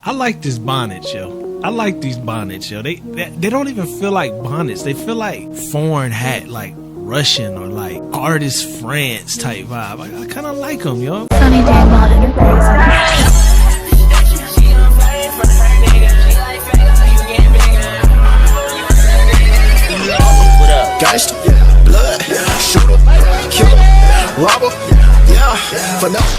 I like this bonnet, yo. I like these bonnets, yo. They don't even feel like bonnets. They feel like foreign hat, like Russian or like artist France type vibe. I kind of like them, yo. Sonny Dreamlight Enterprise. Gangsta, blood, shooter, killer, robber, yeah.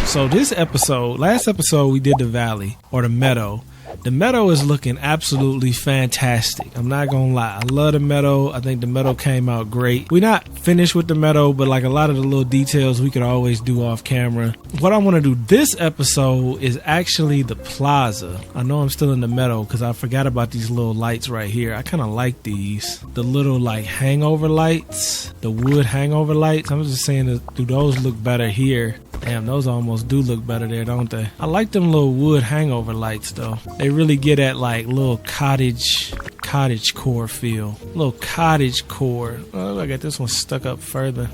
So this episode, last episode, we did the valley or the meadow. The meadow is looking absolutely fantastic. I'm not gonna lie. I love the meadow. I think the meadow came out great. We're not finished with the meadow, but like a lot of the little details we could always do off camera. What I want to do this episode is actually the plaza. I know I'm still in the meadow because I forgot about these little lights right here. I kind of like these. The little like hangover lights, the wood hangover lights. I'm just saying, do those look better here? Damn, those almost do look better there, don't they? I like them little wood hangover lights though. They really get at like little cottage core feel. Little cottage core. Oh, I got this one stuck up further.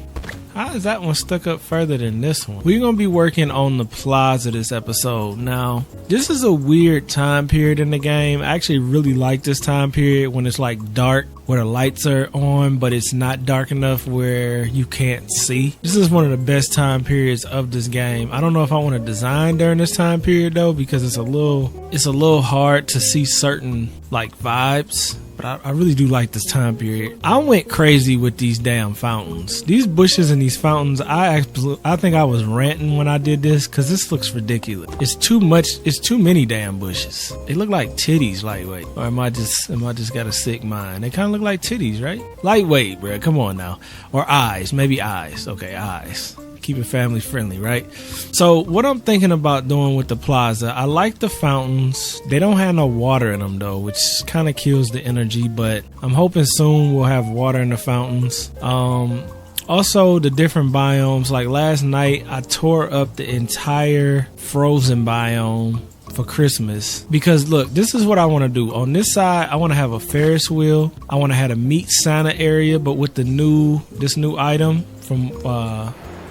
How is that one stuck up further than this one? We're going to be working on the plaza this episode. Now, this is a weird time period in the game. I actually really like this time period when it's like dark, where the lights are on, but it's not dark enough where you can't see. This is one of the best time periods of this game. I don't know if I want to design during this time period though, because it's a little hard to see certain like vibes. But I really do like this time period. I went crazy with these damn fountains. These bushes and these fountains, I think I was ranting when I did this because this looks ridiculous. It's too much. It's too many damn bushes. They look like titties, lightweight. Or am I just got a sick mind? They kind of look like titties, right? Lightweight, bro. Come on now. Or eyes. Maybe eyes. Okay, eyes. Keep it family friendly, right? So what I'm thinking about doing with the plaza, I like the fountains. They don't have no water in them though, which kind of kills the energy, but I'm hoping soon we'll have water in the fountains. Also the different biomes, like last night I tore up the entire frozen biome for Christmas, because look, this is what I want to do. On this side, I want to have a Ferris wheel. I want to have a meet Santa area, but with this new item from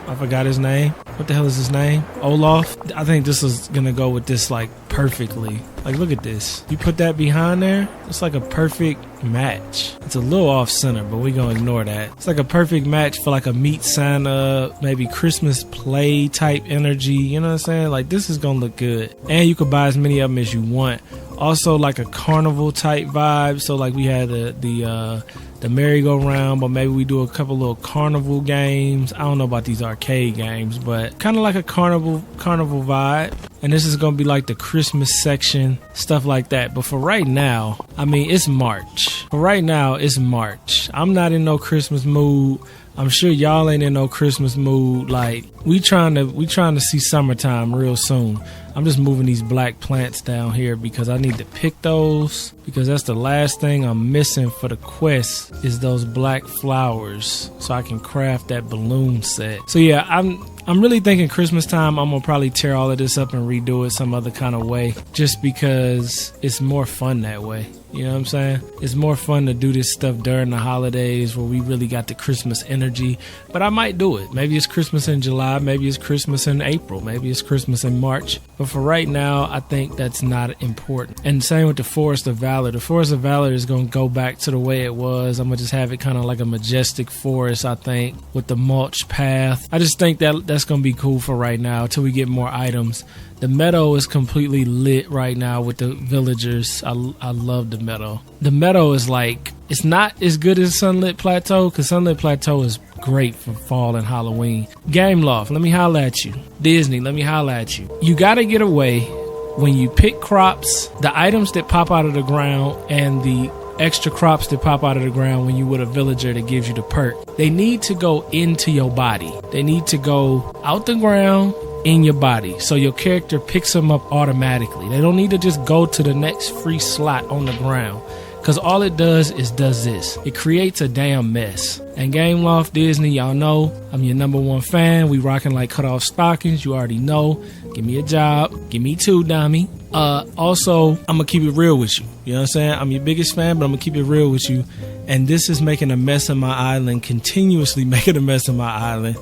I forgot his name. What the hell is his name? Olaf. I think this is gonna go with this like perfectly. Like, look at this. You put that behind there, it's like a perfect match. It's a little off center, but we're gonna ignore that. It's like a perfect match for like a meet Santa, maybe Christmas play type energy. You know what I'm saying? Like, this is gonna look good. And you could buy as many of them as you want. Also like a carnival type vibe. So like we had the merry-go-round, but maybe we do a couple little carnival games. I don't know about these arcade games, but kind of like a carnival vibe. And this is going to be like the Christmas section, stuff like that. But for right now, I mean, it's March. For right now, it's March. I'm not in no Christmas mood. I'm sure y'all ain't in no Christmas mood. Like, we trying to see summertime real soon. I'm just moving these black plants down here because I need to pick those, because that's the last thing I'm missing for the quest is those black flowers, so I can craft that balloon set. So yeah, I'm really thinking Christmas time I'm gonna probably tear all of this up and redo it some other kind of way, just because it's more fun that way. You know what I'm saying? It's more fun to do this stuff during the holidays where we really got the Christmas energy. But I might do it. Maybe it's Christmas in July. Maybe it's Christmas in April. Maybe it's Christmas in March. But for right now, I think that's not important. And same with the Forest of Valor. The Forest of Valor is going to go back to the way it was. I'm going to just have it kind of like a majestic forest, I think, with the mulch path. I just think that that's going to be cool for right now until we get more items. The meadow is completely lit right now with the villagers. I love the meadow. The meadow is like, it's not as good as Sunlit Plateau, because Sunlit Plateau is great for fall and Halloween. Game Loft, let me holla at you. Disney, let me holla at you. You gotta get away when you pick crops, the items that pop out of the ground and the extra crops that pop out of the ground when you with a villager that gives you the perk. They need to go into your body. They need to go out the ground in your body, so your character picks them up automatically. They don't need to just go to the next free slot on the ground, because all it does is this. It creates a damn mess. And Game Loft Disney, y'all know I'm your #1 fan. We rocking like cut off stockings. You already know. Give me a job. Give me 2, dummy. Also, I'm gonna keep it real with you. You know what I'm saying? I'm your biggest fan, but I'm gonna keep it real with you. And this is making a mess of my island, continuously making a mess of my island.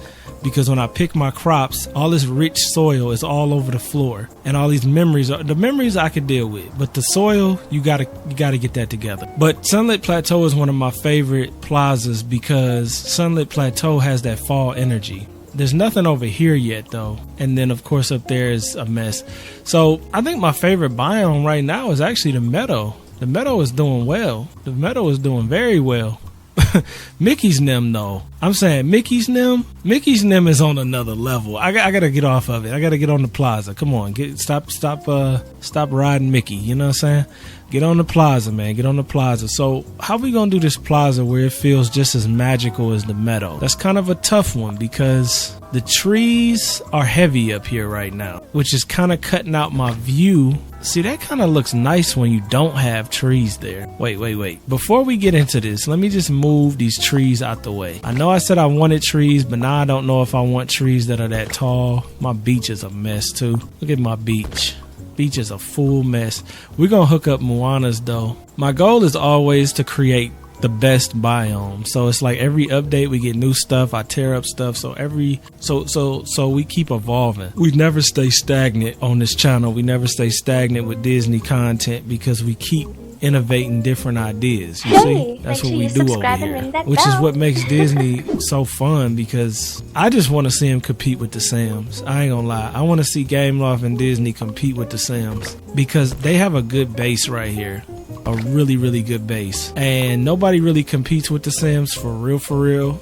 because when I pick my crops, all this rich soil is all over the floor, and all these memories I could deal with, but the soil, you gotta get that together. But Sunlit Plateau is one of my favorite plazas because Sunlit Plateau has that fall energy. There's nothing over here yet though, and then of course up there is a mess. So I think my favorite biome right now is actually the meadow. The meadow is doing well. The meadow is doing very well. Mickey's Nim though. I'm saying Mickey's Nim is on another level. I gotta get off of it. I gotta get on the plaza. Come on, stop riding Mickey. You know what I'm saying? Get on the plaza, man. Get on the plaza. So how we gonna do this plaza where it feels just as magical as the meadow? That's kind of a tough one because the trees are heavy up here right now, which is kind of cutting out my view. See, that kind of looks nice when you don't have trees there. Wait. Before we get into this, let me just move these trees out the way. I know I said I wanted trees, but now I don't know if I want trees that are that tall. My beach is a mess too. Look at my beach. Beach is a full mess. We're gonna hook up Moana's though. My goal is always to create the best biome. So it's like every update we get new stuff. I tear up stuff. So we keep evolving. We never stay stagnant on this channel. We never stay stagnant with Disney content because we keep innovating different ideas. You see, that's what we do over here, which is what makes Disney so fun because I just want to see them compete with the Sims. I ain't gonna lie. I want to see Game Loft and Disney compete with the Sims because they have a good base right here. A really, really good base. And nobody really competes with the Sims for real.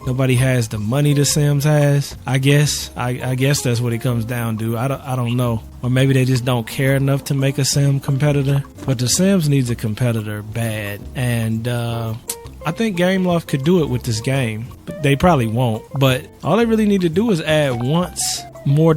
Nobody has the money the Sims has. I guess that's what it comes down to. I don't know. Or maybe they just don't care enough to make a Sim competitor. But the Sims needs a competitor bad. And I think Game Loft could do it with this game. But they probably won't. But all they really need to do is add once more,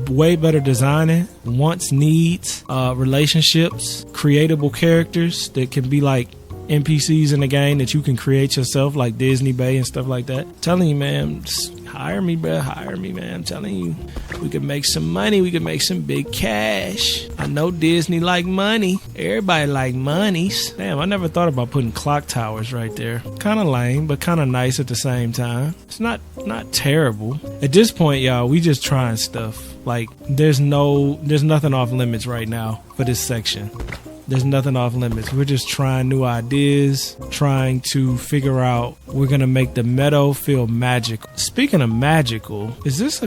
way better designing, wants, needs, relationships, creatable characters that can be like NPCs in the game that you can create yourself, like Disney Bay and stuff like that. I'm telling you, man, just hire me, bro. Hire me, man. I'm telling you, we can make some money. We can make some big cash. I know Disney like money. Everybody like monies. Damn, I never thought about putting clock towers right there. Kind of lame, but kind of nice at the same time. It's not terrible. At this point, y'all, we just trying stuff. Like, there's nothing off limits right now for this section. There's nothing off limits. We're just trying new ideas, trying to figure out, we're gonna make the meadow feel magical. Speaking of magical, is this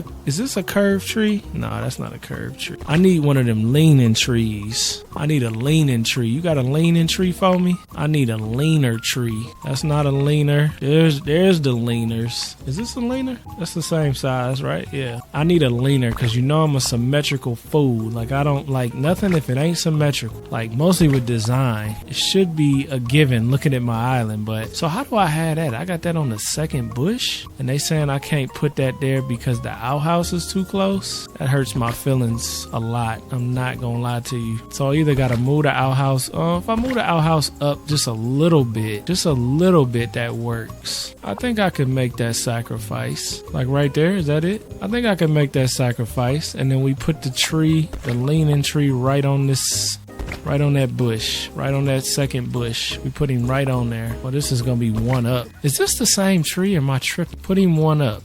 a curved tree? No, that's not a curved tree. I need one of them leaning trees. I need a leaning tree. You got a leaning tree for me? I need a leaner tree. That's not a leaner. There's the leaners. Is this a leaner? That's the same size, right? Yeah. I need a leaner because you know I'm a symmetrical fool. Like, I don't like nothing if it ain't symmetrical. Like, mostly with design, it should be a given looking at my island. But so how do I have that? I got that on the second bush and they saying I can't put that there because the outhouse is too close. That hurts my feelings a lot. I'm not gonna lie to you. So I either gotta move the outhouse. If I move the outhouse up just a little bit, that works. I think I could make that sacrifice. Like right there, is that it? I think I could make that sacrifice. And then we put the tree, the leaning tree right on that bush, right on that second bush. We put him right on there. Well, this is gonna be one up. Is this the same tree or my trip? Put him one up.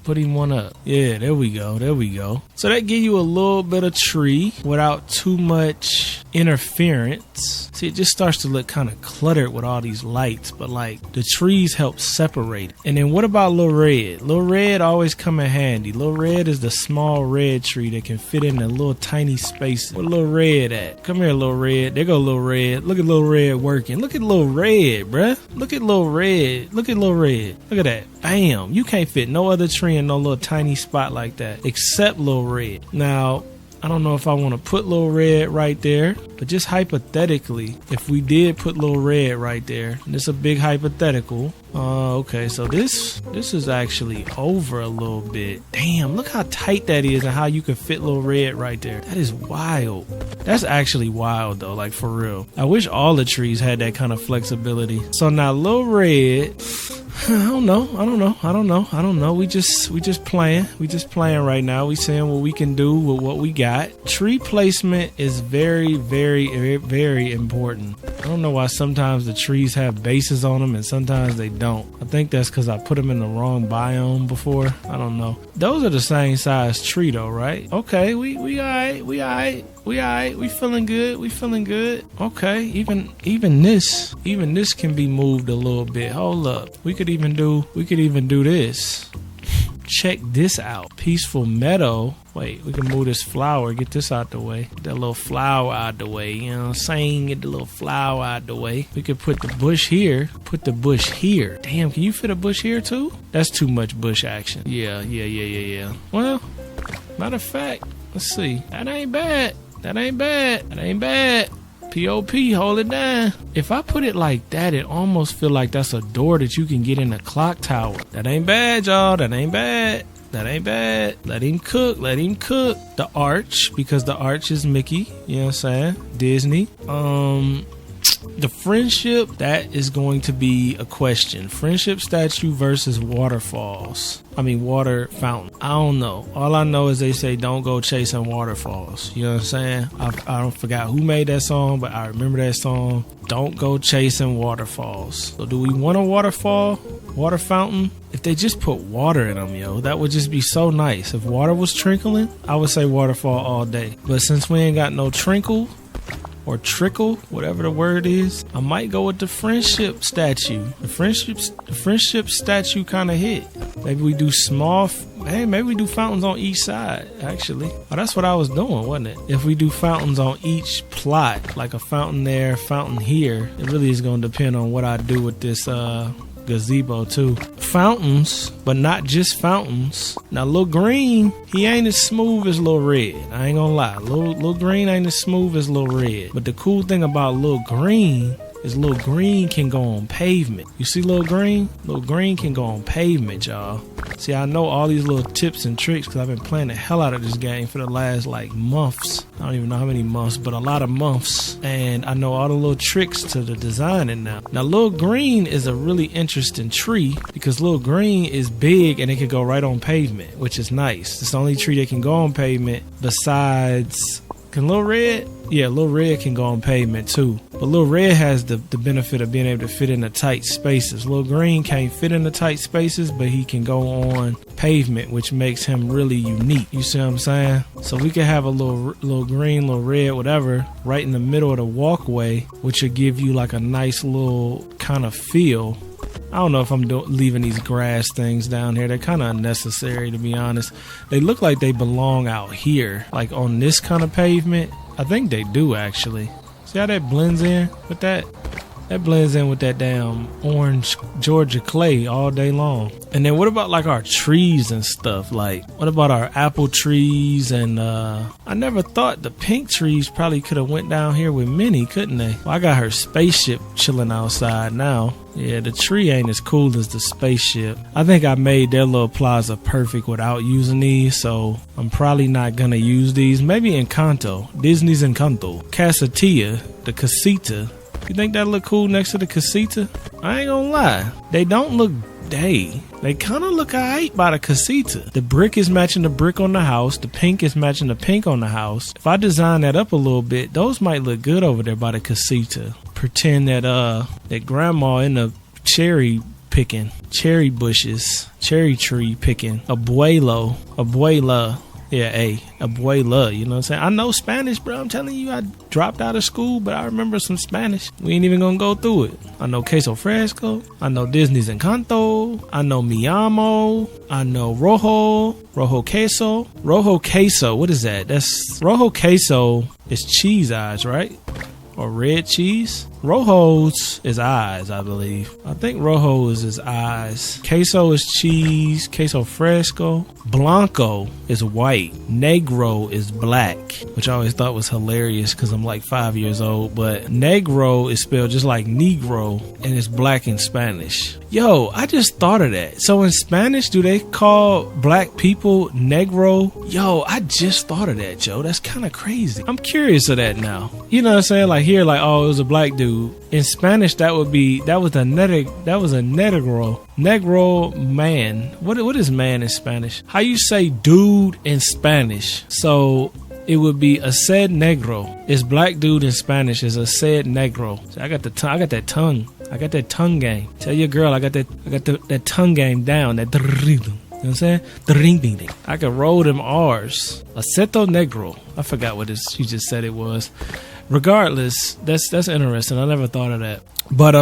Yeah, there we go. So that give you a little bit of tree without too much interference. See, it just starts to look kind of cluttered with all these lights, but like the trees help separate it. And then what about Lil Red? Lil Red always come in handy. Lil Red is the small red tree that can fit in a little tiny space. Where Lil Red at? Come here, Lil Red. There go Lil Red. Look at Lil Red working. Look at Lil Red, bruh. Look at Lil Red. Look at that. Bam. You can't fit no other tree in no little tiny spot like that except Lil Red. Now, I don't know if I want to put Lil Red right there, but just hypothetically, if we did put Lil Red right there, and it's a big hypothetical. Okay, so this is actually over a little bit. Damn, look how tight that is and how you can fit Lil Red right there. That is wild. That's actually wild though, like for real. I wish all the trees had that kind of flexibility. So now Lil Red, I don't know. We just playing. We just playing right now. We seeing what we can do with what we got. Tree placement is very, very, very important. I don't know why sometimes the trees have bases on them and sometimes they don't. I think that's because I put them in the wrong biome before. I don't know. Those are the same size tree though, right? Okay, we alright, we alright. We alright, we feeling good, we feeling good. Okay, even this can be moved a little bit. Hold up. We could even do this. Check this out. Peaceful meadow. Wait, we can move this flower, get this out the way. That little flower out the way, you know what I'm saying? Get the little flower out the way. We could put the bush here, put the bush here. Damn, can you fit a bush here too? That's too much bush action. Yeah. Well, matter of fact, let's see. That ain't bad. POP, hold it down. If I put it like that, it almost feel like that's a door that you can get in the clock tower. That ain't bad, y'all. That ain't bad. Let him cook. The arch, because the arch is Mickey. You know what I'm saying? Disney. The friendship, that is going to be a question. Friendship statue versus waterfalls. Water fountain. I don't know. All I know is they say don't go chasing waterfalls. You know what I'm saying? I don't forgot who made that song, but I remember that song. Don't go chasing waterfalls. So do we want a waterfall? Water fountain? If they just put water in them, yo, that would just be so nice. If water was trickling, I would say waterfall all day. But since we ain't got no trickle, or trickle, whatever the word is, I might go with the friendship statue. The friendship statue kind of hit. Maybe we do maybe we do fountains on each side, actually. Oh, that's what I was doing, wasn't it? If we do fountains on each plot, like a fountain there, fountain here, it really is going to depend on what I do with this gazebo too. Fountains, but not just fountains. Now Lil Green, he ain't as smooth as Lil Red. I ain't gonna lie. Lil Green ain't as smooth as Lil Red. But the cool thing about Lil Green is Lil Green can go on pavement. You see Lil Green? Lil Green can go on pavement, y'all. See, I know all these little tips and tricks because I've been playing the hell out of this game for the last months. I don't even know how many months, but a lot of months. And I know all the little tricks to the designing now. Now, Lil Green is a really interesting tree because Lil Green is big and it can go right on pavement, which is nice. It's the only tree that can go on pavement besides... Can Lil Red? Yeah, Lil Red can go on pavement too. But Lil Red has the benefit of being able to fit in the tight spaces. Lil Green can't fit in the tight spaces, but he can go on pavement, which makes him really unique. You see what I'm saying? So we could have a little green, little red, whatever, right in the middle of the walkway, which would give you like a nice little kind of feel. I don't know if I'm leaving these grass things down here. They're kind of unnecessary, to be honest. They look like they belong out here, like on this kind of pavement. I think they do, actually. See how that blends in with that? That blends in with that damn orange Georgia clay all day long. And then what about like our trees and stuff? Like, what about our apple trees? And I never thought the pink trees probably could have went down here with Minnie, couldn't they? Well, I got her spaceship chilling outside now. Yeah, the tree ain't as cool as the spaceship. I think I made their little plaza perfect without using these, so I'm probably not gonna use these. Maybe Encanto, Disney's Encanto, Casatilla, the casita. You think that look cool next to the casita? I ain't gonna lie, they don't look day. They kind of look alright by the casita. The brick is matching the brick on the house. The pink is matching the pink on the house. If I design that up a little bit, those might look good over there by the casita. Pretend that that grandma in the cherry bushes, cherry tree picking, abuela, yeah, abuela, you know what I'm saying? I know Spanish, bro. I'm telling you, I dropped out of school, but I remember some Spanish. We ain't even gonna go through it. I know queso fresco. I know Disney's Encanto. I know Mi Amo. I know rojo queso. Rojo queso, what is that? That's rojo queso is cheese eyes, right? Or red cheese. Rojo's is eyes, I believe. I think rojo is eyes. Queso is cheese. Queso fresco. Blanco is white. Negro is black, which I always thought was hilarious because I'm like 5 years old. But negro is spelled just like negro, and it's black in Spanish. Yo, I just thought of that. So in Spanish, do they call black people negro? Yo, I just thought of that, Joe. That's kind of crazy. I'm curious of that now. You know what I'm saying? Like here, like, oh, it was a black dude. In Spanish, that was a negro man. What is man in Spanish? How you say dude in Spanish? So it would be a sed negro. It's black dude in Spanish is a sed negro. So I got that tongue. I got that tongue game. Tell your girl I got that tongue game down. That rhythm. You know what I'm saying? I can roll them R's. Aceto negro. I forgot what she just said it was. Regardless, that's interesting. I never thought of that. But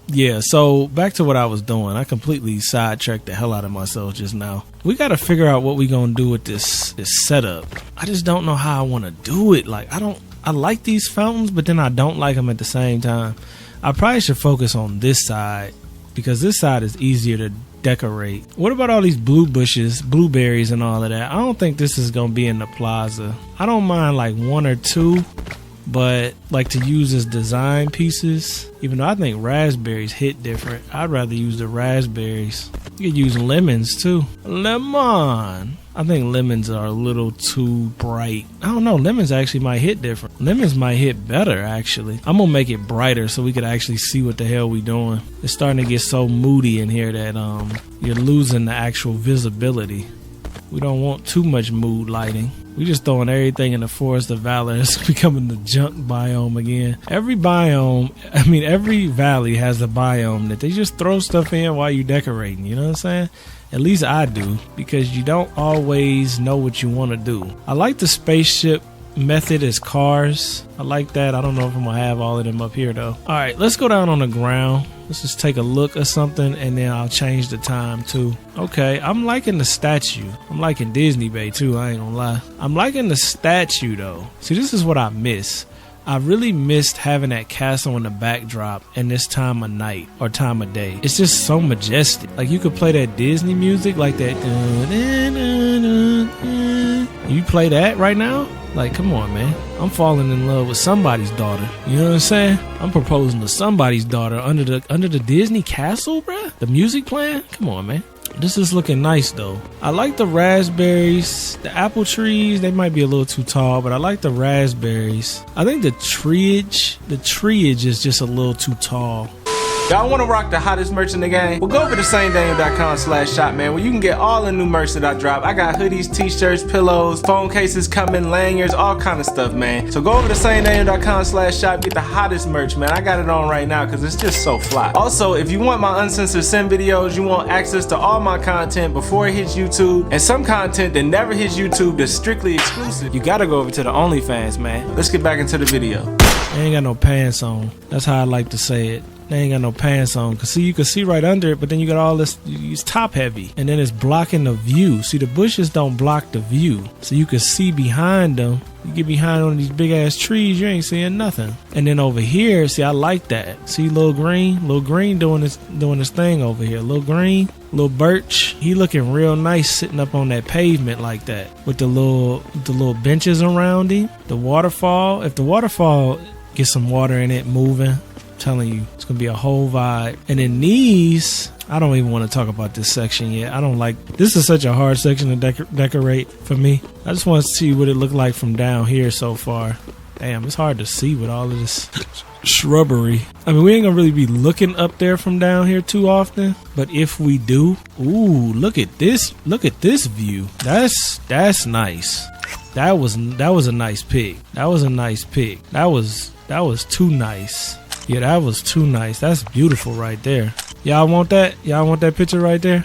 yeah, so back to what I was doing. I completely sidetracked the hell out of myself just now. We got to figure out what we gonna do with this setup. I just don't know how I want to do it. Like I like these fountains, but then I don't like them at the same time. I probably should focus on this side because this side is easier to decorate. What about all these blue bushes, blueberries and all of that? I don't think this is gonna be in the plaza. I don't mind like one or two, but like to use as design pieces, even though I think raspberries hit different, I'd rather use the raspberries. You could use lemons too. Lemon. I think lemons are a little too bright. I don't know. Lemons actually might hit different. Lemons might hit better, actually. I'm going to make it brighter so we could actually see what the hell we doing. It's starting to get so moody in here that you're losing the actual visibility. We don't want too much mood lighting. We just throwing everything in the Forest of Valor. It's becoming the junk biome again. Every valley has a biome that they just throw stuff in while you decorating. You know what I'm saying? At least I do, because you don't always know what you want to do. I like the spaceship method as cars. I like that. I don't know if I'm gonna have all of them up here though. All right, let's go down on the ground. Let's just take a look at something and then I'll change the time too. Okay, I'm liking the statue. I'm liking Disney Bay too, I ain't gonna lie. I'm liking the statue though. See, this is what I miss. I really missed having that castle in the backdrop and this time of night or time of day. It's just so majestic. Like you could play that Disney music like that. You play that right now? Like, come on, man. I'm falling in love with somebody's daughter. You know what I'm saying? I'm proposing to somebody's daughter under the Disney castle, bruh. The music playing? Come on, man. This is looking nice though. I like the raspberries. The apple trees, they might be a little too tall, but I like the raspberries. I think the treeage is just a little too tall. Y'all want to rock the hottest merch in the game? Well, go over to SaneDaniel.com/shop, man, where you can get all the new merch that I drop. I got hoodies, t-shirts, pillows, phone cases coming, lanyards, all kind of stuff, man. So go over to SaneDaniel.com/shop, get the hottest merch, man. I got it on right now because it's just so fly. Also, if you want my uncensored sim videos, you want access to all my content before it hits YouTube, and some content that never hits YouTube that's strictly exclusive, you gotta go over to the OnlyFans, man. Let's get back into the video. They ain't got no pants on. That's how I like to say it. They ain't got no pants on. Cause see, you can see right under it, but then you got all this, it's top heavy. And then it's blocking the view. See, the bushes don't block the view. So you can see behind them. You get behind one of these big ass trees, you ain't seeing nothing. And then over here, see, I like that. See, little green doing this thing over here. Little green, little birch. He looking real nice sitting up on that pavement like that. With the little benches around him. The waterfall. If the waterfall gets some water in it moving, telling you, it's gonna be a whole vibe. And then these, I don't even want to talk about this section yet. I don't like, this is such a hard section to decorate for me. I just want to see what it looked like from down here so far. Damn, it's hard to see with all of this shrubbery. I mean, we ain't gonna really be looking up there from down here too often, but if we do, ooh, look at this view. That's nice. That was a nice pick. That was a nice pick. That was too nice. Yeah, that was too nice. That's beautiful right there. Y'all want that? Y'all want that picture right there?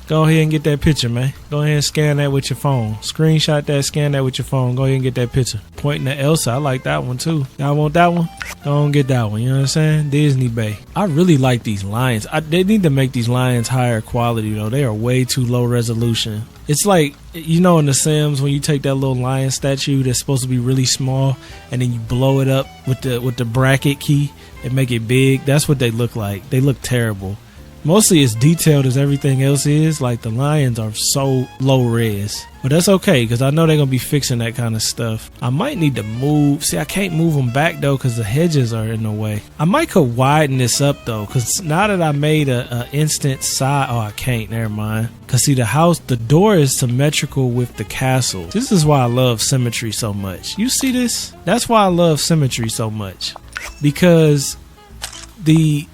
Go ahead and get that picture, man. Go ahead and scan that with your phone. Screenshot that, scan that with your phone. Go ahead and get that picture. Pointing at Elsa, I like that one too. Y'all want that one? Go on, get that one. You know what I'm saying? Disney Bay. I really like these lions. They need to make these lions higher quality though. They are way too low resolution. It's like, you know, in The Sims when you take that little lion statue that's supposed to be really small and then you blow it up with the bracket key and make it big. That's what they look like. They look terrible. Mostly as detailed as everything else is. Like the lions are so low res. But that's okay because I know they're going to be fixing that kind of stuff. I might need to move. See, I can't move them back though because the hedges are in the way. I might could widen this up though because now that I made a instant side. Oh, I can't. Never mind. Because see, the door is symmetrical with the castle. This is why I love symmetry so much. You see this? That's why I love symmetry so much. Because the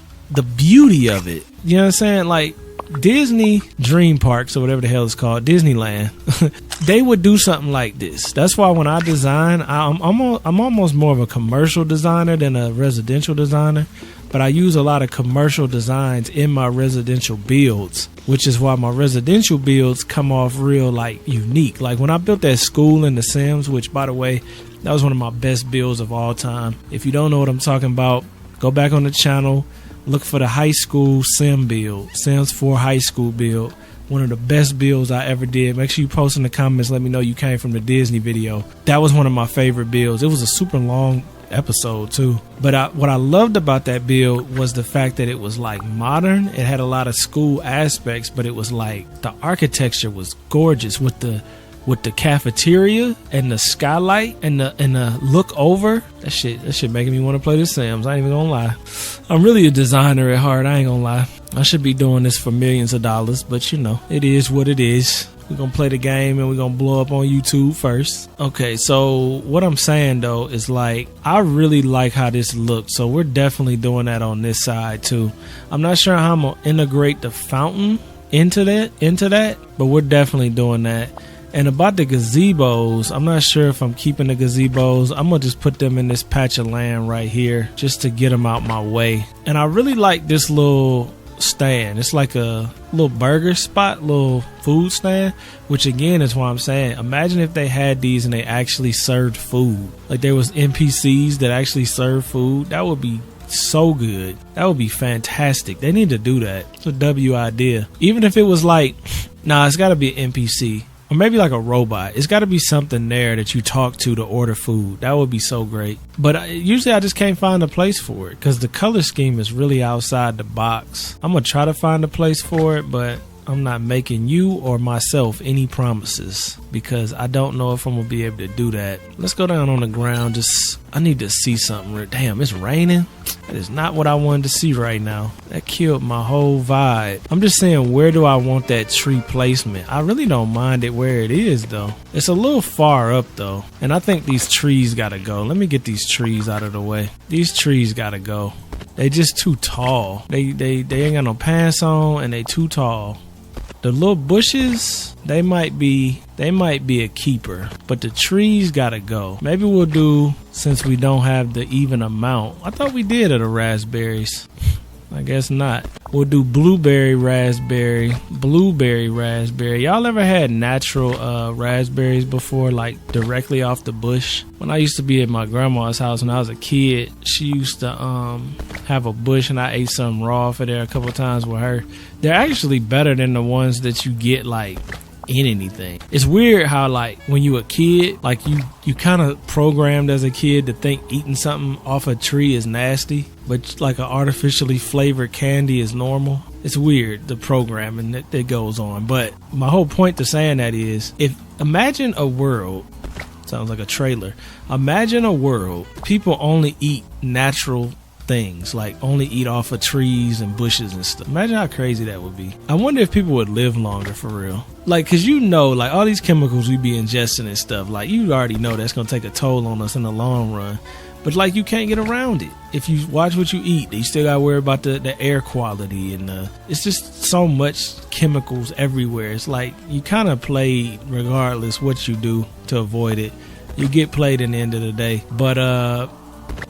beauty of it, you know what I'm saying? Like Disney Dream Parks or whatever the hell it's called, Disneyland, they would do something like this. That's why when I design, I'm almost more of a commercial designer than a residential designer, but I use a lot of commercial designs in my residential builds, which is why my residential builds come off real like unique. Like when I built that school in The Sims, which by the way, that was one of my best builds of all time. If you don't know what I'm talking about, go back on the channel, look for the high school sim build, Sims 4 high school build. One of the best builds I ever did. Make sure you post in the comments, let me know you came from the Disney video. That was one of my favorite builds. It was a super long episode too, but what I loved about that build was the fact that it was like modern. It had a lot of school aspects, but it was like the architecture was gorgeous with the cafeteria and the skylight and the look over. That shit making me want to play The Sims. I ain't even gonna lie. I'm really a designer at heart. I ain't gonna lie. I should be doing this for millions of dollars, but you know, it is what it is. We're gonna play the game and we're gonna blow up on YouTube first. Okay, so what I'm saying though is like, I really like how this looks, so we're definitely doing that on this side too. I'm not sure how I'm gonna integrate the fountain into that, but we're definitely doing that. And about the gazebos, I'm not sure if I'm keeping the gazebos. I'm gonna just put them in this patch of land right here just to get them out my way. And I really like this little stand. It's like a little burger spot, little food stand, which again is why I'm saying, imagine if they had these and they actually served food. Like there was NPCs that actually served food. That would be so good. That would be fantastic. They need to do that. It's a W idea. Even if it was like, nah, it's gotta be an NPC. Or maybe like a robot. It's got to be something there that you talk to order food. That would be so great. But usually I just can't find a place for it because the color scheme is really outside the box. I'm going to try to find a place for it, but I'm not making you or myself any promises because I don't know if I'm going to be able to do that. Let's go down on the ground. I need to see something. Damn, it's raining. That is not what I wanted to see right now. That killed my whole vibe. I'm just saying, where do I want that tree placement? I really don't mind it where it is though. It's a little far up though. And I think these trees gotta go. Let me get these trees out of the way. These trees gotta go. They just too tall. They ain't got no pants on and they too tall. The little bushes, they might be a keeper, but the trees gotta go. Maybe we'll do, since we don't have the even amount. I thought we did of the raspberries. I guess not. We'll do blueberry, raspberry. Y'all ever had natural raspberries before, like directly off the bush? When I used to be at my grandma's house when I was a kid, she used to have a bush and I ate some raw off of there a couple of times with her. They're actually better than the ones that you get like in anything. It's weird how like when you a kid, like you kind of programmed as a kid to think eating something off a tree is nasty, but like an artificially flavored candy is normal. It's weird, the programming that goes on. But my whole point to saying that is, imagine a world, sounds like a trailer, imagine a world people only eat natural things, like only eat off of trees and bushes and stuff. Imagine how crazy that would be. I wonder if people would live longer for real. Like, cause you know, like all these chemicals we be ingesting and stuff, like you already know that's gonna take a toll on us in the long run. But like you can't get around it. If you watch what you eat, you still gotta worry about the air quality and it's just so much chemicals everywhere. It's like you kind of play regardless what you do to avoid it. You get played in the end of the day. But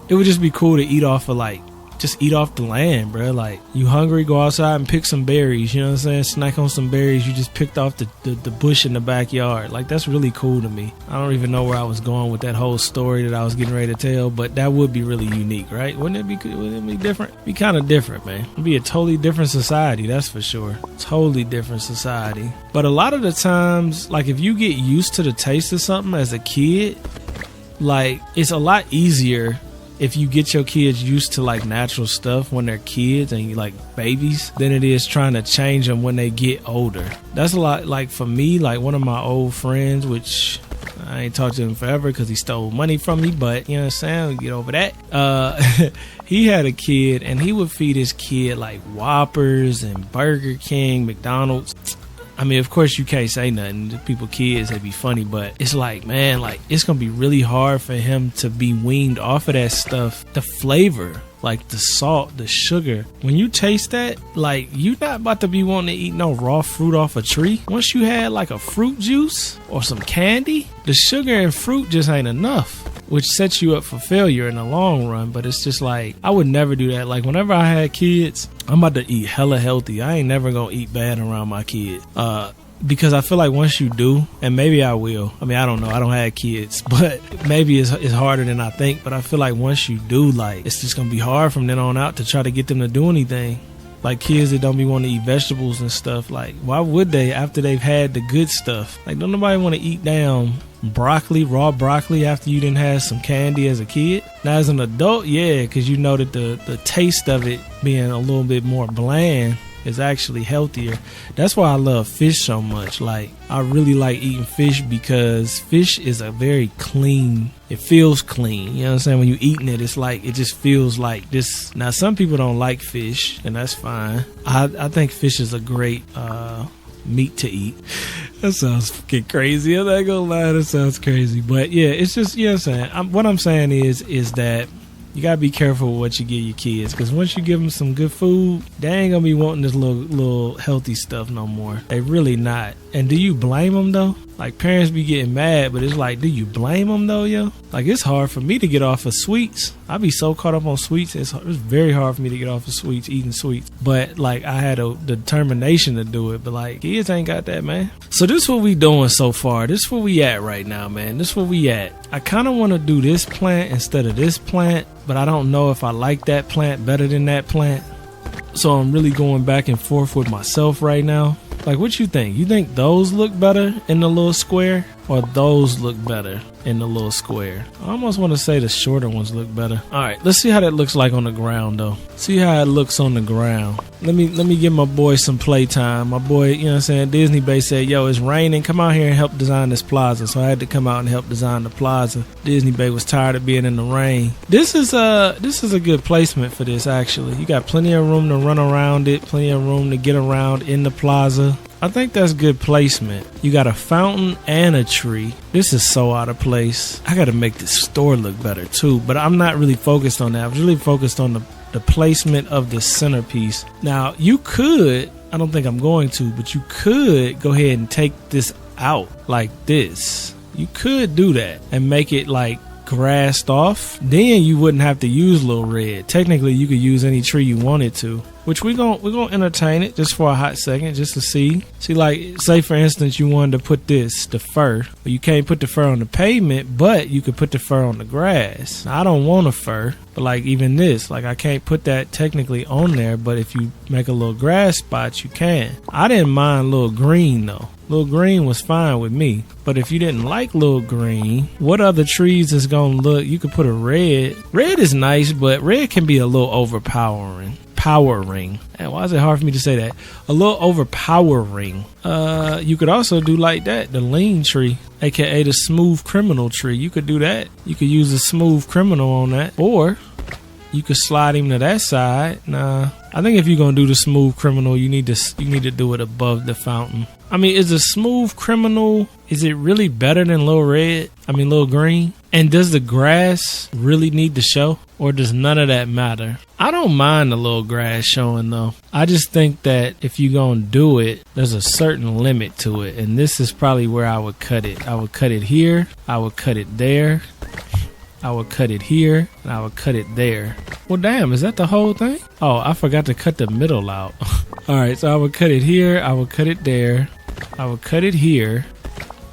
it would just be cool to eat off of just eat off the land, bro. Like, you hungry, go outside and pick some berries, you know what I'm saying? Snack on some berries you just picked off the bush in the backyard. Like, that's really cool to me. I don't even know where I was going with that whole story that I was getting ready to tell, but that would be really unique, right? Wouldn't it be different? Be kind of different, man. It'd be a totally different society, that's for sure. Totally different society. But a lot of the times, like, if you get used to the taste of something as a kid, like, it's a lot easier if you get your kids used to like natural stuff when they're kids and you like babies than it is trying to change them when they get older. That's a lot. Like for me, like one of my old friends, which I ain't talked to him forever because he stole money from me, but you know what I'm saying, we get over that. He had a kid and he would feed his kid like Whoppers and Burger King, McDonald's. I mean, of course you can't say nothing to people, kids, they'd be funny, but it's like, man, like it's gonna be really hard for him to be weaned off of that stuff. The flavor like the salt, the sugar. When you taste that, like you not about to be wanting to eat no raw fruit off a tree. Once you had like a fruit juice or some candy, the sugar and fruit just ain't enough, which sets you up for failure in the long run. But it's just like, I would never do that. Like whenever I had kids, I'm about to eat hella healthy. I ain't never gonna eat bad around my kids. Because I feel like once you do, and maybe I will. I mean, I don't know. I don't have kids, but maybe it's harder than I think. But I feel like once you do, like, it's just going to be hard from then on out to try to get them to do anything. Like kids that don't be wanting to eat vegetables and stuff. Like, why would they after they've had the good stuff? Like, don't nobody want to eat down broccoli, raw broccoli, after you didn't have some candy as a kid. Now, as an adult, yeah, because you know that the taste of it being a little bit more bland is actually healthier. That's why I love fish so much. Like, I really like eating fish because fish is a very clean, it feels clean. You know what I'm saying? When you eating it, it's like, it just feels like this. Now, some people don't like fish, and that's fine. I think fish is a great meat to eat. That sounds fucking crazy. I'm not gonna lie, that sounds crazy. But yeah, it's just, you know what I'm saying? What I'm saying is that you gotta be careful with what you give your kids, because once you give them some good food, they ain't gonna be wanting this little healthy stuff no more. They really not. And do you blame them though? Like, parents be getting mad, but it's like, do you blame them though, yo? Like, it's hard for me to get off of sweets. I be so caught up on sweets. It's very hard for me to get off of sweets, eating sweets. But like, I had the determination to do it. But like, kids ain't got that, man. So this is what we doing so far. This is where we at right now, man. This is where we at. I kind of want to do this plant instead of this plant, but I don't know if I like that plant better than that plant. So I'm really going back and forth with myself right now. Like, what you think? You think those look better in the little square, or those look better in the little square? I almost want to say the shorter ones look better. All right, let's see how that looks like on the ground, though. See how it looks on the ground. Let me give my boy some playtime. My boy, you know what I'm saying, Disney Bay said, yo, it's raining. Come out here and help design this plaza. So I had to come out and help design the plaza. Disney Bay was tired of being in the rain. This is a good placement for this, actually. You got plenty of room to run around it, plenty of room to get around in the plaza. I think that's good placement. You got a fountain and a tree. This is so out of place. I got to make this store look better too, but I'm not really focused on that. I was really focused on the placement of the centerpiece. Now, you could, I don't think I'm going to, but you could go ahead and take this out like this. You could do that and make it like grassed off. Then you wouldn't have to use Lil Red. Technically, you could use any tree you wanted to, which we're gonna entertain it just for a hot second, just to see. Like, say for instance, you wanted to put the fur. Well, you can't put the fur on the pavement, but you could put the fur on the grass. Now, I don't want a fur, but like even this, like I can't put that technically on there, but if you make a little grass spot, you can. I didn't mind Lil Green though. Lil Green was fine with me. But if you didn't like Lil Green, what other trees is gonna look? You could put a red. Red is nice, but red can be a little overpowering. And why is it hard for me to say that? A little overpowering. You could also do like that, the lean tree, aka the smooth criminal tree. You could do that. You could use a smooth criminal on that, or you could slide him to that side. Nah, I think if you're gonna do the smooth criminal, you need to do it above the fountain. I mean, is a smooth criminal, is it really better than Lil Green? And does the grass really need to show? Or does none of that matter? I don't mind the little grass showing though. I just think that if you're gonna do it, there's a certain limit to it. And this is probably where I would cut it. I would cut it here. I would cut it there. I would cut it here. And I would cut it there. Well, damn, is that the whole thing? Oh, I forgot to cut the middle out. All right, so I would cut it here. I would cut it there. I would cut it here.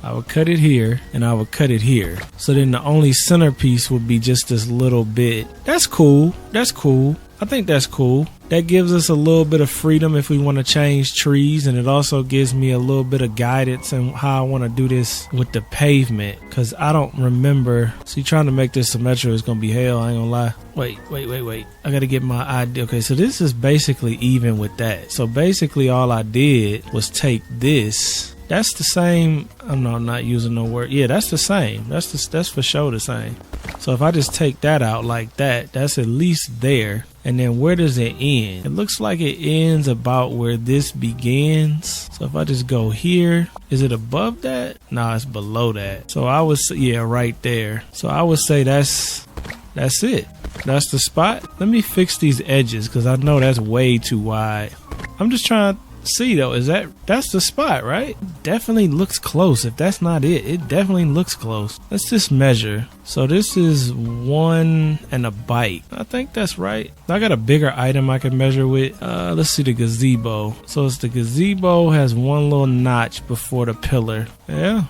I would cut it here, and I would cut it here. So then the only centerpiece would be just this little bit. That's cool. That's cool. I think that's cool. That gives us a little bit of freedom if we want to change trees, and it also gives me a little bit of guidance on how I want to do this with the pavement, because I don't remember. See, trying to make this symmetrical is going to be hell, I ain't going to lie. Wait. I got to get my idea. Okay, so this is basically even with that. So basically all I did was take this. That's the same. I'm not using no word. Yeah, that's the same. That's for sure the same. So if I just take that out like that, that's at least there. And then where does it end? It looks like it ends about where this begins. So if I just go here, is it above that? No, it's below that. So I would say, yeah, right there. So I would say that's it. That's the spot. Let me fix these edges because I know that's way too wide. I'm just trying to see though, that's the spot, right? Definitely looks close. If that's not it definitely looks close. Let's just measure. So this is 1 and a bite. I think that's right. I got a bigger item I can measure with. Let's see the gazebo. So it's the gazebo has one little notch before the pillar. Yeah.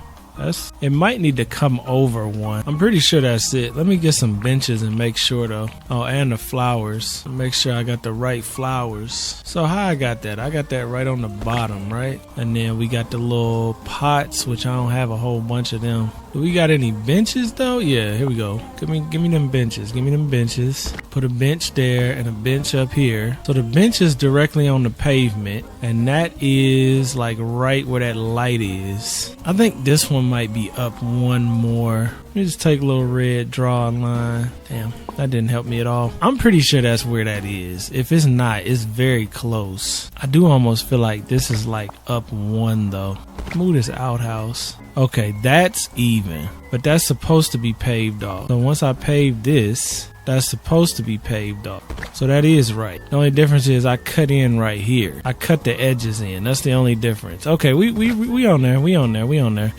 It might need to come over 1. I'm pretty sure that's it. Let me get some benches and make sure though. Oh, and the flowers. Make sure I got the right flowers. So how I got that? I got that right on the bottom, right? And then we got the little pots, which I don't have a whole bunch of them. Do we got any benches though? Yeah, here we go. Give me them benches. Give me them benches. Put a bench there and a bench up here. So the bench is directly on the pavement, and that is like right where that light is. I think this one might be up 1 more. Let me just take a little red, draw a line. Damn, that didn't help me at all. I'm pretty sure that's where that is. If it's not, it's very close. I do almost feel like this is like up 1 though. Move this outhouse. Okay, that's even, but that's supposed to be paved off. So once I pave this, that's supposed to be paved off. So that is right. The only difference is I cut in right here. I cut the edges in. That's the only difference. Okay, we on there. We on there.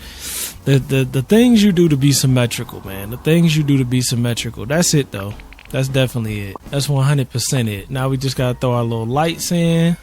The things you do to be symmetrical, man. The things you do to be symmetrical. That's it though. That's definitely it. That's 100% it. Now we just gotta throw our little lights in.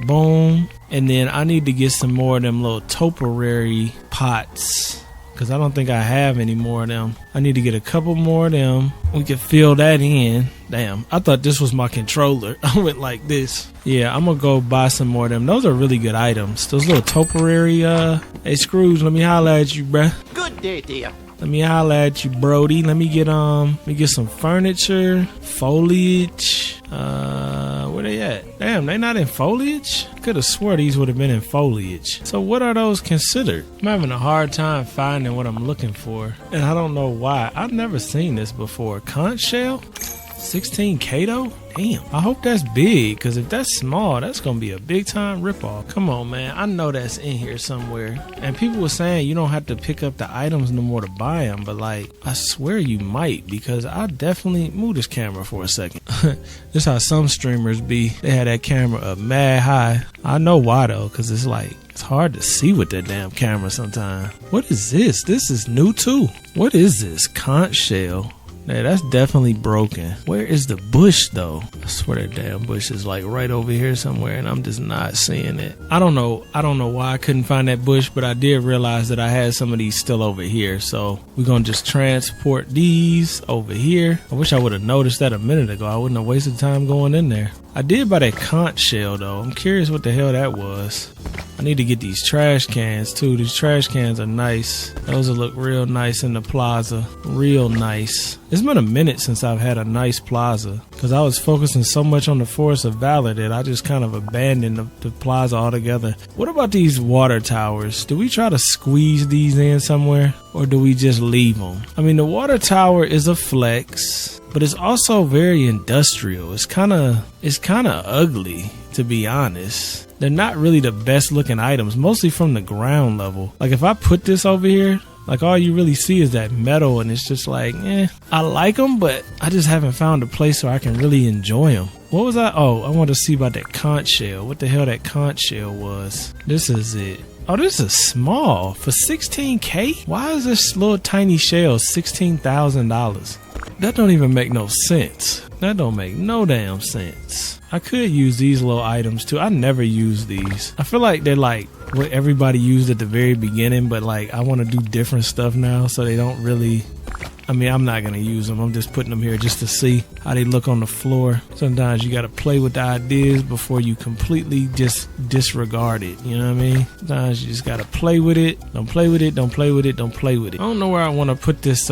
Boom. And then I need to get some more of them little topiary pots, because I don't think I have any more of them. I need to get a couple more of them. We can fill that in. Damn, I thought this was my controller. I went like this. Yeah, I'm gonna go buy some more of them. Those are really good items. Those little topiary, hey Scrooge, let me holla at you, bruh. Good day, dear. Let me holla at you, Brody. Let me get some furniture, foliage. Where they at? Damn, they not in foliage? Could have swore these would have been in foliage. So what are those considered? I'm having a hard time finding what I'm looking for, and I don't know why. I've never seen this before. Conch shell? 16K though? Damn. I hope that's big, because if that's small, that's going to be a big time ripoff. Come on, man. I know that's in here somewhere. And people were saying you don't have to pick up the items no more to buy them, but like, I swear you might, because I definitely move this camera for a second. This is how some streamers be. They had that camera up mad high. I know why though, because it's like, it's hard to see with that damn camera sometimes. What is this? This is new too. What is this? Conch shell. Yeah, that's definitely broken. Where is the bush though? I swear that damn bush is like right over here somewhere, and I'm just not seeing it. I don't know why I couldn't find that bush, but I did realize that I had some of these still over here. So we're gonna just transport these over here. I wish I would have noticed that a minute ago. I wouldn't have wasted time going in there. I did buy that conch shell though. I'm curious what the hell that was. I need to get these trash cans too. These trash cans are nice. Those will look real nice in the plaza. Real nice. It's been a minute since I've had a nice plaza, because I was focusing so much on the Forest of Valor that I just kind of abandoned the plaza altogether. What about these water towers? Do we try to squeeze these in somewhere, or do we just leave them? I mean, the water tower is a flex, but it's also very industrial. It's kind of ugly, to be honest. They're not really the best looking items, mostly from the ground level. Like if I put this over here, like all you really see is that metal, and it's just like, I like them, but I just haven't found a place where I can really enjoy them. What was I? Oh, I wanted to see about that conch shell. What the hell that conch shell was. This is it. Oh, this is small for 16K. Why is this little tiny shell $16,000? That don't even make no sense. That don't make no damn sense. I could use these little items too. I never use these. I feel like they're like what everybody used at the very beginning, but like I want to do different stuff now, so they don't really. I mean, I'm not gonna use them. I'm just putting them here just to see how they look on the floor. Sometimes you gotta play with the ideas before you completely just disregard it. You know what I mean? Sometimes you just gotta play with it. Don't play with it. Don't play with it. Don't play with it. I don't know where I want to put this.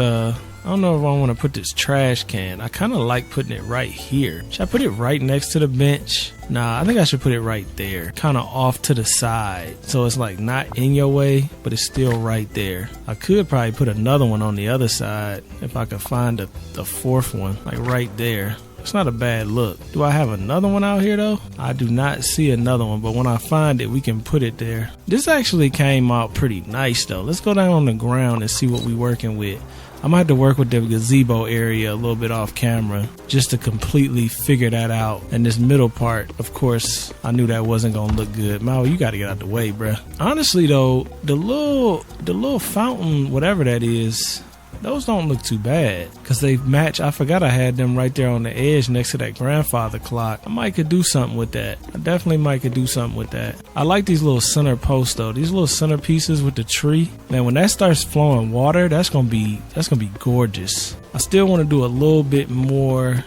I don't know if I want to put this trash can. I kind of like putting it right here. Should I put it right next to the bench? Nah, I think I should put it right there. Kind of off to the side. So it's like not in your way, but it's still right there. I could probably put another one on the other side if I could find the fourth one, like right there. It's not a bad look. Do I have another one out here though? I do not see another one, but when I find it, we can put it there. This actually came out pretty nice though. Let's go down on the ground and see what we're working with. I'm gonna have to work with the gazebo area a little bit off camera just to completely figure that out. And this middle part, of course, I knew that wasn't gonna look good. Mo, you gotta get out the way, bruh. Honestly though, the little fountain, whatever that is, those don't look too bad because they match. I forgot I had them right there on the edge next to that grandfather clock. I might could do something with that. I definitely might could do something with that. I like these little center posts though. These little center pieces with the tree. Man, when that starts flowing water, that's gonna be gorgeous. I still want to do a little bit more.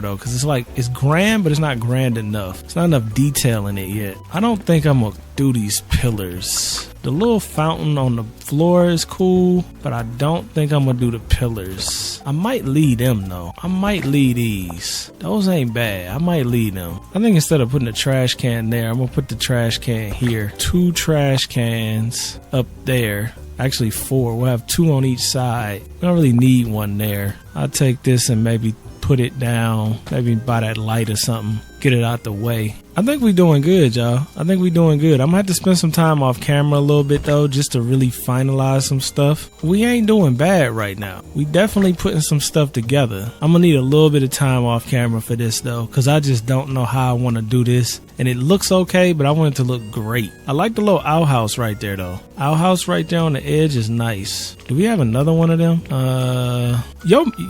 Though, because it's like, it's grand, but it's not grand enough. It's not enough detail in it yet. I don't think I'm gonna do these pillars. The little fountain on the floor is cool, but I don't think I'm gonna do the pillars. I might leave them though. I might leave these. Those ain't bad. I might leave them. I think instead of putting the trash can there, I'm gonna put the trash can here. 2 trash cans up there. Actually 4. We'll have 2 on each side. We don't really need one there. I'll take this and maybe put it down, maybe by that light or something. Get it out the way. I think we doing good, y'all. I think we doing good. I'm gonna have to spend some time off camera a little bit though, just to really finalize some stuff. We ain't doing bad right now. We definitely putting some stuff together. I'm gonna need a little bit of time off camera for this though, because I just don't know how I want to do this. And it looks okay, but I want it to look great. I like the little outhouse right there though. Outhouse right there on the edge is nice. Do we have another one of them?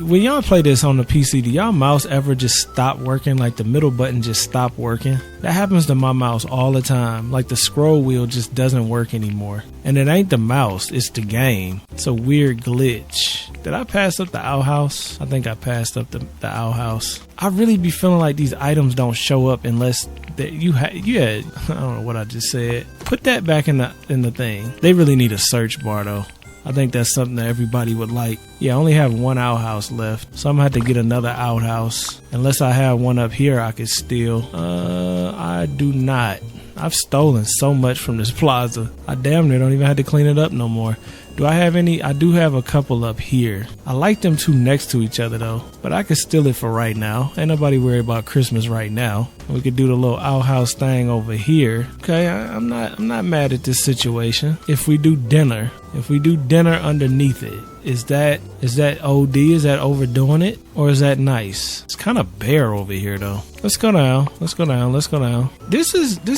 When y'all play this on the PC, do y'all mouse ever just stop working? Like the middle button just stop working? That happens to my mouse all the time. Like the scroll wheel just doesn't work anymore. And it ain't the mouse, it's the game. It's a weird glitch. Did I pass up the outhouse? I think I passed up the outhouse. I really be feeling like these items don't show up unless that you had. I don't know what I just said. Put that back in the thing. They really need a search bar though. I think that's something that everybody would like. Yeah, I only have 1 outhouse left, so I'm gonna have to get another outhouse. Unless I have one up here I could steal. I do not. I've stolen so much from this plaza. I damn near don't even have to clean it up no more. Do I have any? I do have a couple up here. I like them 2 next to each other though, but I could steal it for right now. Ain't nobody worried about Christmas right now. We could do the little outhouse thing over here. Okay, I'm not mad at this situation. If we do dinner underneath it, is that OD? Is that overdoing it? Or is that nice? It's kind of bare over here though. Let's go down. This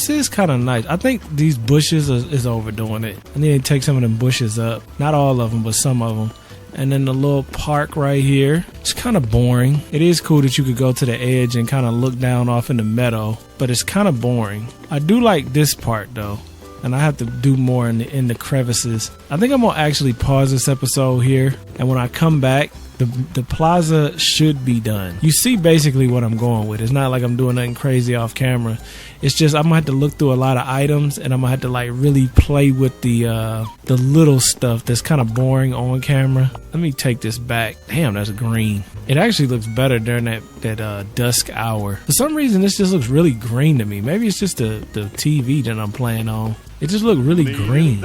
is kind of nice. I think these bushes is overdoing it. I need to take some of them bushes up. Not all of them, but some of them. And then the little park right here. It's kind of boring. It is cool that you could go to the edge and kind of look down off in the meadow, but it's kind of boring. I do like this part though. And I have to do more in the crevices. I think I'm gonna actually pause this episode here, and when I come back, the plaza should be done. You see basically what I'm going with. It's not like I'm doing nothing crazy off camera. It's just I'm gonna have to look through a lot of items, and I'm gonna have to like really play with the little stuff that's kind of boring on camera. Let me take this back. Damn, that's green. It actually looks better during that dusk hour. For some reason, this just looks really green to me. Maybe it's just the TV that I'm playing on. It just looked really green.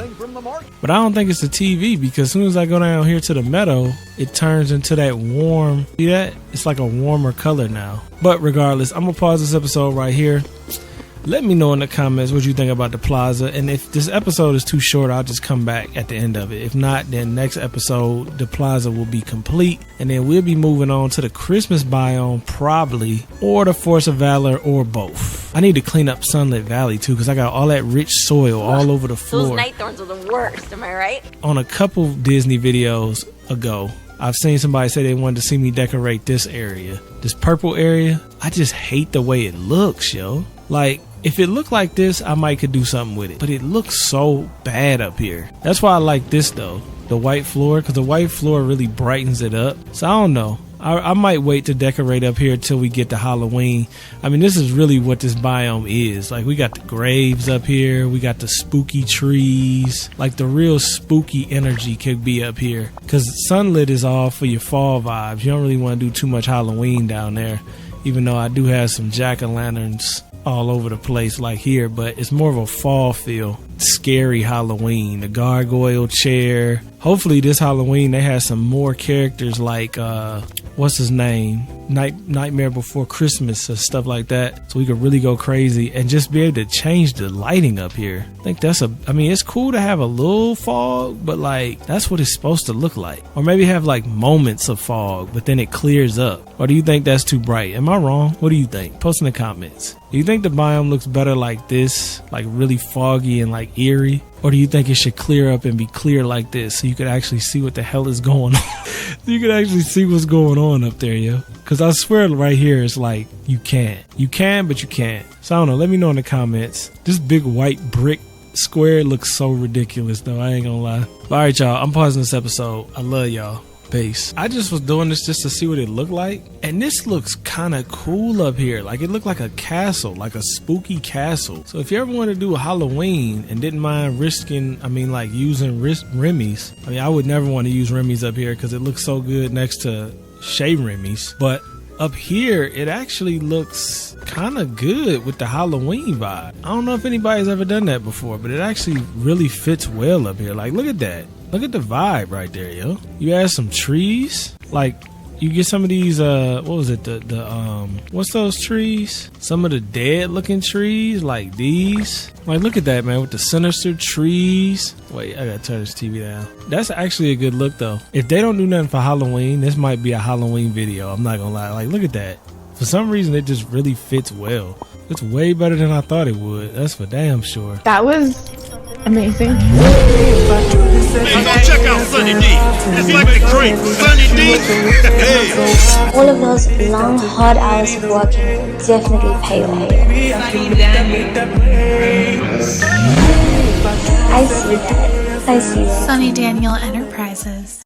But I don't think it's the TV, because as soon as I go down here to the meadow, it turns into that warm. See that? It's like a warmer color now. But regardless, I'm going to pause this episode right here. Let me know in the comments what you think about the plaza. And if this episode is too short, I'll just come back at the end of it. If not, then next episode, the plaza will be complete. And then we'll be moving on to the Christmas biome, probably, or the Force of Valor, or both. I need to clean up Sunlit Valley too, because I got all that rich soil all over the floor. Those night thorns are the worst, am I right? On a couple Disney videos ago, I've seen somebody say they wanted to see me decorate this area. This purple area, I just hate the way it looks, yo. Like, if it looked like this, I might could do something with it. But it looks so bad up here. That's why I like this though, the white floor, because the white floor really brightens it up. So I don't know. I might wait to decorate up here till we get to Halloween. I mean, this is really what this biome is. Like, we got the graves up here. We got the spooky trees. Like, the real spooky energy could be up here. Because sunlit is all for your fall vibes. You don't really want to do too much Halloween down there. Even though I do have some jack-o'-lanterns all over the place like here, but it's more of a fall feel. Scary Halloween, the gargoyle chair. Hopefully this Halloween they have some more characters like what's his name, Nightmare Before Christmas or stuff like that, so we could really go crazy and just be able to change the lighting up here. I think I mean, it's cool to have a little fog, but like that's what it's supposed to look like. Or maybe have like moments of fog, but then it clears up. Or do you think that's too bright? Am I wrong? What do you think? Post in the comments. Do you think the biome looks better like this, like really foggy and like eerie? Or do you think it should clear up and be clear like this so you could actually see what the hell is going on? You could actually see what's going on up there, yo. Because I swear right here, it's like you can't. You can, but you can't. So I don't know. Let me know in the comments. This big white brick square looks so ridiculous, though. I ain't gonna lie. But all right, y'all. I'm pausing this episode. I love y'all. Peace. I just was doing this just to see what it looked like, and this looks kind of cool up here. Like it looked like a castle, like a spooky castle. So if you ever want to do a Halloween and didn't mind using Remy's, I mean, I would never want to use Remy's up here because it looks so good next to Shea Remy's, but up here it actually looks kind of good with the Halloween vibe. I don't know if anybody's ever done that before, but it actually really fits well up here. Like, look at that. Look at the vibe right there, yo. You add some trees, like you get some of these what was it, what's those trees? Some of the dead looking trees like these. Like, look at that, man, with the sinister trees. Wait, I gotta turn this TV down. That's actually a good look though. If they don't do nothing for Halloween, this might be a Halloween video. I'm not gonna lie. Like, look at that. For some reason it just really fits well. It's way better than I thought it would. That's for damn sure. That was amazing. Hey, go check out Sonny D. It's like the great Sonny D. Hey. All of those long, hard hours of working definitely pay off. I see that. Sonny Daniel Enterprises.